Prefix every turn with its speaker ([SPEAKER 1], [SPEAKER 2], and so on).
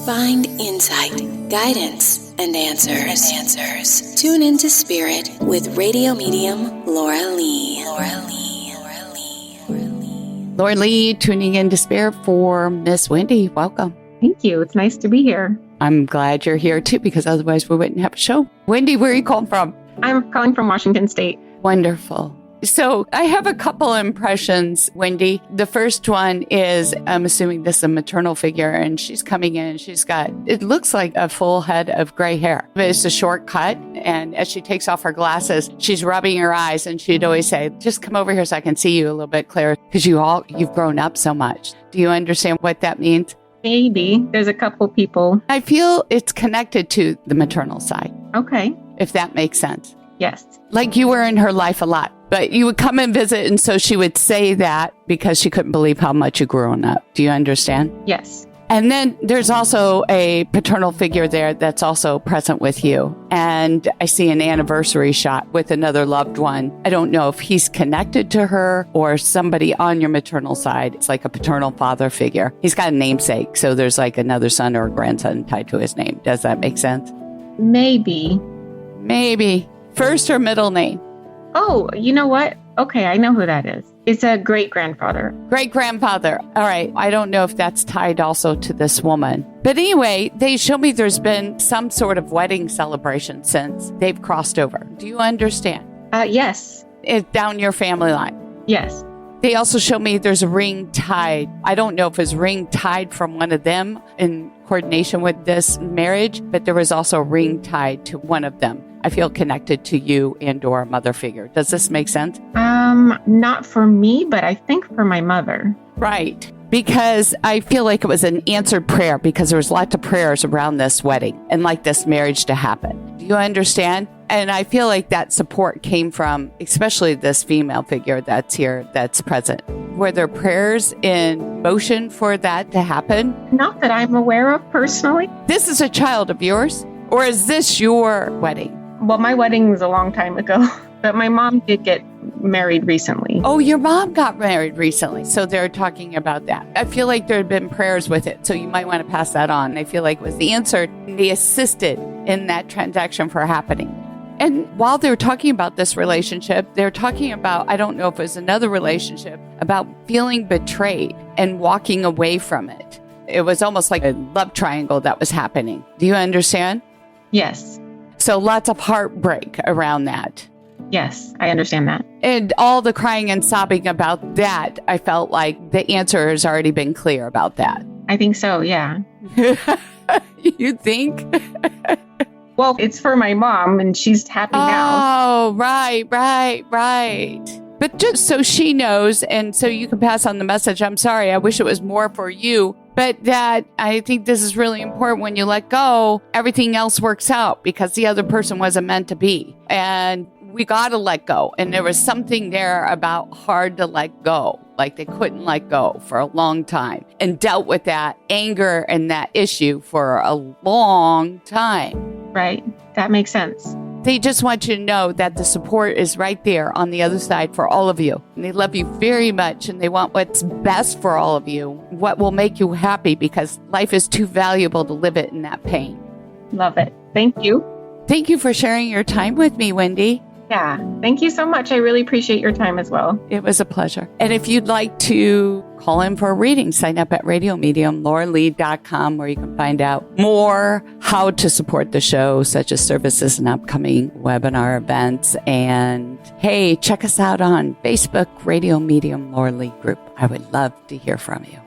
[SPEAKER 1] Find insight, guidance, and answers. Tune into Spirit with radio medium Laura Lee.
[SPEAKER 2] Laura Lee, tuning into Spirit for Miss Wendy. Welcome.
[SPEAKER 3] Thank you. It's nice to be here.
[SPEAKER 2] I'm glad you're here too, because otherwise we wouldn't have a show. Wendy, where are you calling from?
[SPEAKER 3] I'm calling from Washington State.
[SPEAKER 2] Wonderful. So I have a couple impressions, Wendy. The first one is, I'm assuming this is a maternal figure, and she's coming in and she's got, it looks like a full head of gray hair. But it's a short cut. And as she takes off her glasses, she's rubbing her eyes, and she'd always say, just come over here so I can see you a little bit clearer, because you've grown up so much. Do you understand what that means?
[SPEAKER 3] Maybe. There's a couple people.
[SPEAKER 2] I feel it's connected to the maternal side.
[SPEAKER 3] Okay.
[SPEAKER 2] If that makes sense.
[SPEAKER 3] Yes.
[SPEAKER 2] Like you were in her life a lot, but you would come and visit, and so she would say that because she couldn't believe how much you'd grown up. Do you understand?
[SPEAKER 3] Yes.
[SPEAKER 2] And then there's also a paternal figure there that's also present with you. And I see an anniversary shot with another loved one. I don't know if he's connected to her or somebody on your maternal side. It's like a paternal father figure. He's got a namesake, so there's like another son or a grandson tied to his name. Does that make sense?
[SPEAKER 3] Maybe.
[SPEAKER 2] First or middle name?
[SPEAKER 3] Oh, you know what? Okay, I know who that is. It's a great-grandfather.
[SPEAKER 2] Great-grandfather. All right. I don't know if that's tied also to this woman. But anyway, they show me there's been some sort of wedding celebration since they've crossed over. Do you understand?
[SPEAKER 3] Yes.
[SPEAKER 2] It's down your family line.
[SPEAKER 3] Yes.
[SPEAKER 2] They also show me there's a ring tied. I don't know if it's ring tied from one of them in coordination with this marriage, but there was also a ring tied to one of them. I feel connected to you and or a mother figure. Does this make sense?
[SPEAKER 3] Not for me, but I think for my mother.
[SPEAKER 2] Right. Because I feel like it was an answered prayer, because there was lots of prayers around this wedding and like this marriage to happen. Do you understand? And I feel like that support came from, especially this female figure that's here, that's present. Were there prayers in motion for that to happen?
[SPEAKER 3] Not that I'm aware of personally.
[SPEAKER 2] This is a child of yours? Or is this your wedding?
[SPEAKER 3] Well, my wedding was a long time ago, but my mom did get married recently.
[SPEAKER 2] Oh, your mom got married recently. So they're talking about that. I feel like there had been prayers with it. So you might want to pass that on. I feel like it was the answer. They assisted in that transaction for happening. And while they're talking about this relationship, they're talking about, I don't know if it was another relationship, about feeling betrayed and walking away from it. It was almost like a love triangle that was happening. Do you understand?
[SPEAKER 3] Yes.
[SPEAKER 2] So lots of heartbreak around that.
[SPEAKER 3] Yes, I understand that.
[SPEAKER 2] And all the crying and sobbing about that, I felt like the answer has already been clear about that.
[SPEAKER 3] I think so, yeah.
[SPEAKER 2] You think?
[SPEAKER 3] Well, it's for my mom, and she's happy now.
[SPEAKER 2] Oh, right. But just so she knows, and so you can pass on the message, I'm sorry, I wish it was more for you, but that I think this is really important. When you let go, everything else works out, because the other person wasn't meant to be. And we got to let go. And there was something there about hard to let go, like they couldn't let go for a long time, and dealt with that anger and that issue for a long time.
[SPEAKER 3] Right. That makes sense.
[SPEAKER 2] They just want you to know that the support is right there on the other side for all of you. And they love you very much, and they want what's best for all of you, what will make you happy, because life is too valuable to live it in that pain.
[SPEAKER 3] Love it. Thank you.
[SPEAKER 2] Thank you for sharing your time with me, Wendy.
[SPEAKER 3] Yeah. Thank you so much. I really appreciate your time as well.
[SPEAKER 2] It was a pleasure. And if you'd like to call in for a reading, sign up at radiomediumlauralee.com, where you can find out more how to support the show, such as services and upcoming webinar events. And hey, check us out on Facebook, Radio Medium Laura Lee Group. I would love to hear from you.